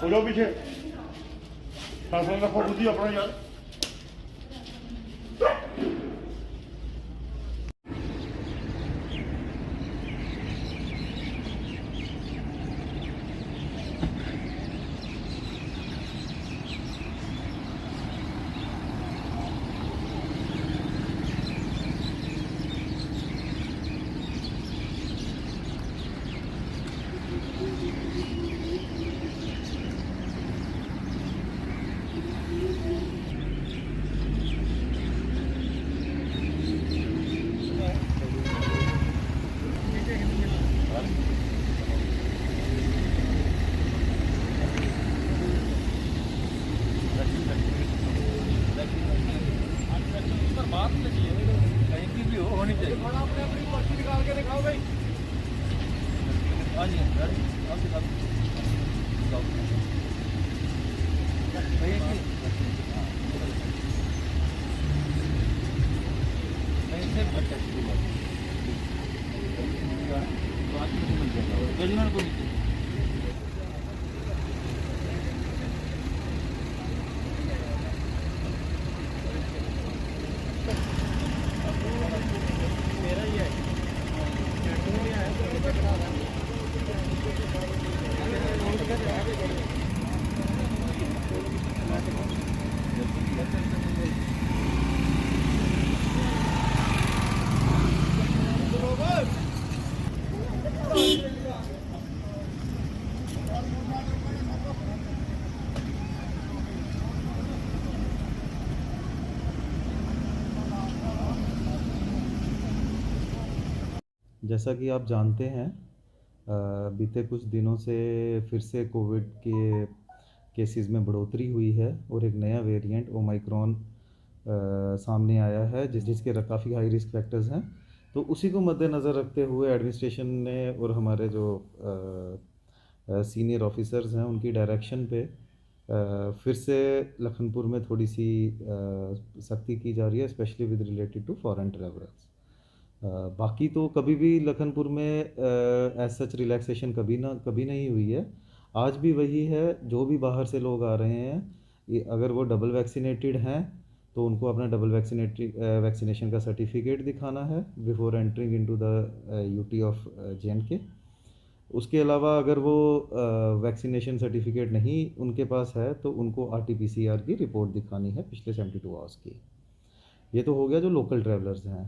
बोलो पीछे रखो बुद्धि अपना यार। बात कहीं की भी होनी चाहिए। अपने अपनी पर्ची निकाल के दिखाओ भाई। हाँ जी आप दिखाओ को जैसा कि आप जानते हैं बीते कुछ दिनों से फिर से कोविड के केसेस में बढ़ोतरी हुई है और एक नया वेरिएंट ओमाइक्रॉन सामने आया है जिसके काफ़ी हाई रिस्क फैक्टर्स हैं। तो उसी को मद्देनज़र रखते हुए एडमिनिस्ट्रेशन ने और हमारे जो सीनियर ऑफिसर्स हैं उनकी डायरेक्शन पे फिर से लखनपुर में थोड़ी सी सख्ती की जा रही है, specially with related to foreign travellers. बाकी तो कभी भी लखनपुर में एज सच रिलैक्सेशन कभी नहीं हुई है। आज भी वही है, जो भी बाहर से लोग आ रहे हैं अगर वो डबल वैक्सीनेटेड हैं तो उनको अपना डबल वैक्सीनेशन का सर्टिफिकेट दिखाना है before entering into the UT of JNK। उसके अलावा अगर वो वैक्सीनेशन सर्टिफिकेट नहीं उनके पास है तो उनको RT-PCR की रिपोर्ट दिखानी है पिछले 72 आवर्स की। ये तो हो गया जो लोकल ट्रैवलर्स हैं।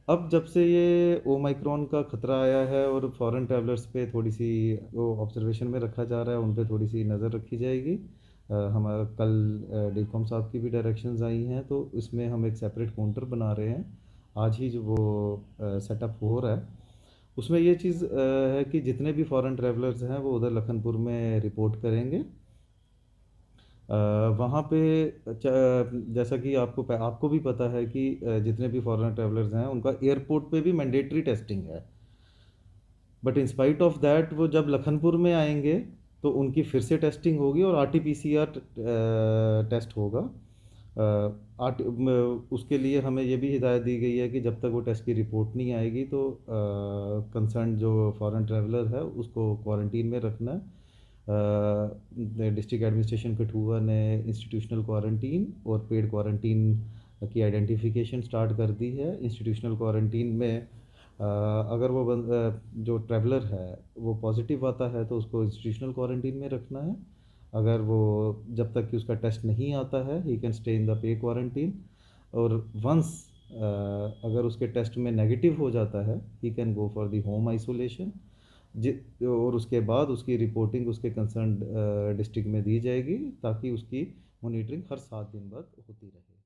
अब जब से ये ओमाइक्रॉन का ख़तरा आया है और फॉरेन ट्रैवलर्स पे थोड़ी सी वो ऑब्जर्वेशन में रखा जा रहा है, उन पे थोड़ी सी नज़र रखी जाएगी। हमारा कल डीकॉम साहब की भी डायरेक्शंस आई हैं, तो इसमें हम एक सेपरेट काउंटर बना रहे हैं। आज ही जो वो सेटअप हो रहा है उसमें ये चीज़ है कि जितने भी फॉरेन ट्रैवलर्स हैं वो उधर लखनपुर में रिपोर्ट करेंगे। वहाँ पे जैसा कि आपको भी पता है कि जितने भी फॉरेन ट्रैवलर्स हैं उनका एयरपोर्ट पे भी मैंडेटरी टेस्टिंग है। But in spite of that वो जब लखनपुर में आएंगे तो उनकी फिर से टेस्टिंग होगी और RT-PCR टेस्ट होगा। उसके लिए हमें ये भी हिदायत दी गई है कि जब तक वो टेस्ट की रिपोर्ट नहीं आएगी तो कंसर्न जो फॉरेन ट्रैवलर है उसको क्वारंटीन में रखना है। डिस्ट्रिक्ट एडमिनिस्ट्रेशन कठुआ ने इंस्टीट्यूशनल क्वारंटीन और पेड क्वारंटीन की आइडेंटिफिकेशन स्टार्ट कर दी है। इंस्टीट्यूशनल क्वारंटीन में अगर वो जो ट्रैवलर है वो पॉजिटिव आता है तो उसको इंस्टीट्यूशनल क्वारंटीन में रखना है। अगर वो जब तक कि उसका टेस्ट नहीं आता है he can stay in the pay quarantine, और वंस अगर उसके टेस्ट में नेगेटिव हो जाता है he can go for the home isolation. और उसके बाद उसकी रिपोर्टिंग उसके कंसर्न डिस्ट्रिक्ट में दी जाएगी ताकि उसकी मॉनिटरिंग हर 7 दिन बाद होती रहे।